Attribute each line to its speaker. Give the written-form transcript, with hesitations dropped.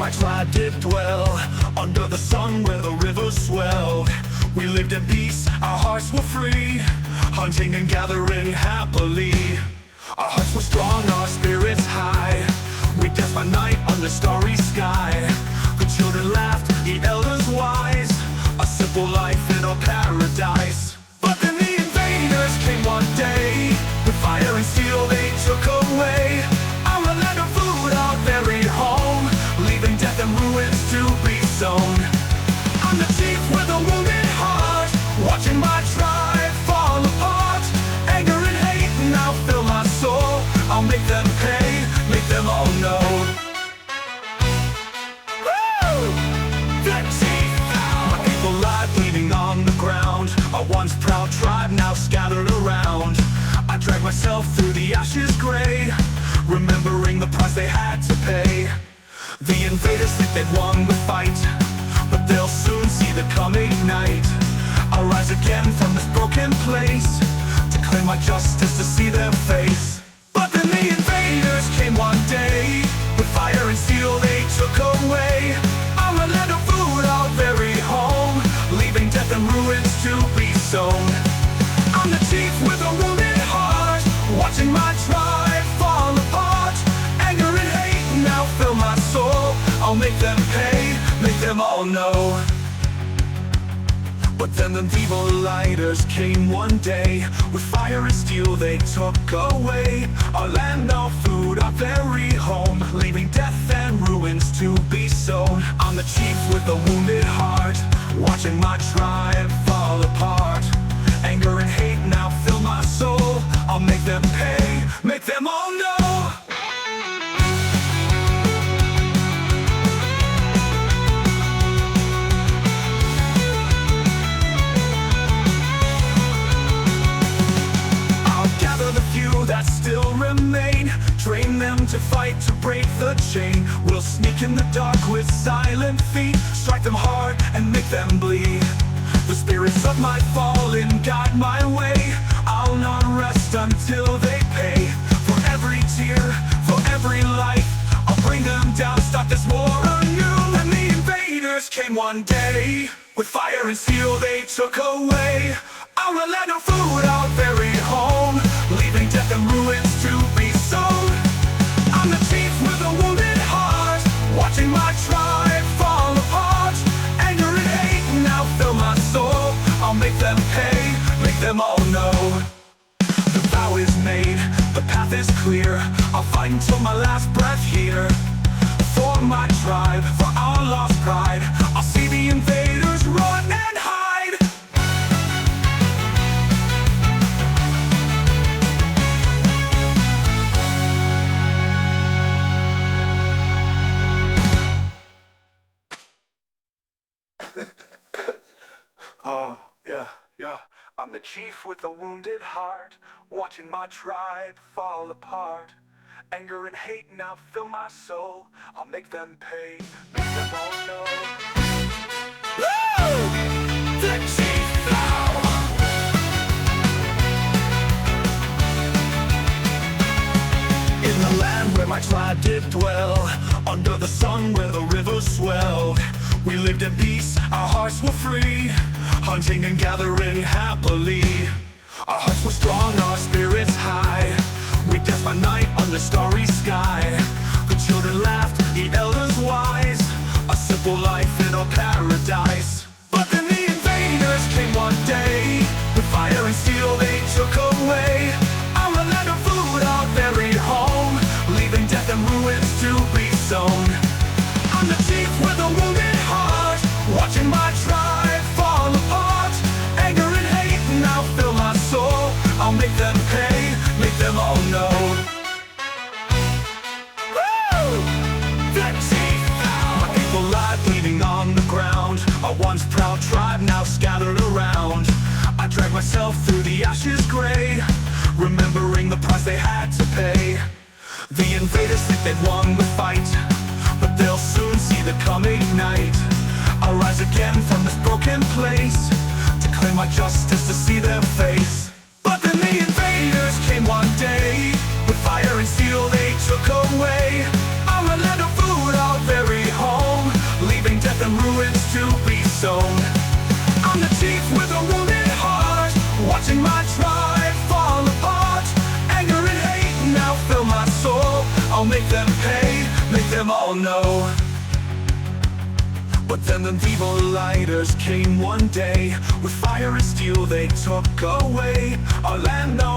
Speaker 1: my tribe did dwell, under the sun where the rivers swelled. We lived in peace, our hearts were free, hunting and gathering happily. Our hearts were strong, our spirits high. We danced by night under starry sky. The children laughed, the elders wise, a simple life in a paradise. But then the invaders came one day, with fire and steel they took away our land, our food, our very home, leaving death and ruins to be sown. I'm the chief with a wounded heart, watching my tribe fall apart. Anger and hate now fill my soul. I'll make them pay, make them all know. Woo! The chief! My people lie bleeding on the ground, a once proud tribe now scattered around. I drag myself through the ashes gray, remembering the price they had to pay. The invaders think they've won the fight, but they'll soon see the coming night. I'll rise again from this broken place, to claim my justice, to see their face. But then the invaders came one day, with fire and steel they took away our land, our food, our very home, leaving death and ruins to be sown. I'm the chief with a wounded heart, watching my tribe fall apart. Anger and hate now fill my soul. I'll make them pay, make them all know. But then the evil lighters came one day, with fire and steel they took away our land, our food, our very home, leaving death and ruins to be sown. I'm the chief with a wounded heart, watching my tribe fall apart. Anger and hate now fill my soul. I'll make them pay, make them all know. That still remain, train them to fight, to break the chain. We'll sneak in the dark with silent feet, strike them hard and make them bleed. The spirits of my fallen guide my way. I'll not rest until they pay. For every tear, for every life, I'll bring them down, start this war anew. And the invaders came one day, with fire and steel they took away our land, our food, our very home, leaving death and ruins to be sown. I'm the chief with a wounded heart, watching my tribe fall apart. Anger and hate now fill my soul. I'll make them pay, make them all know. The vow is made, the path is clear. I'll fight until my last breath here. For my tribe, for our lost pride, I'll see the invaders run and hide. Oh, yeah, I'm the chief with a wounded heart, watching my tribe fall apart. Anger and hate now fill my soul. I'll make them pay, make them all know. Woo! The chief now! In the land where my tribe did dwell, under the sun where the rivers swelled. We lived in peace, our hearts were free, hunting and gathering happily. Our hearts were strong, our spirits high. We danced by night under starry sky. The children laughed, the elders wise, a simple life in a paradise. But then the invaders came one day, with fire and steel they took away our land, our food, our very home, leaving death and ruins to be sown. I'm the chief with a wounded heart, watching my tribe fall apart. Anger and hate now fill my soul. I'll make them pay, make them all know. Woo! The chief! My people lie bleeding on the ground, a once proud tribe now scattered around. I drag myself through the ashes gray, remembering the price they had to pay. The invaders think they've won the fight, but they'll soon see the coming night. I'll rise again from this broken place, to claim my justice, to see their face. But then the invaders came one day, with fire and steel they took away our land, our food, our very home. to be sown. I'm the chief with a wounded heart, watching my tribe fall apart. Anger and hate now fill my soul. I'll make them pay, make them all know. But then the evil lighters came one day. With fire and steel they took away our land, our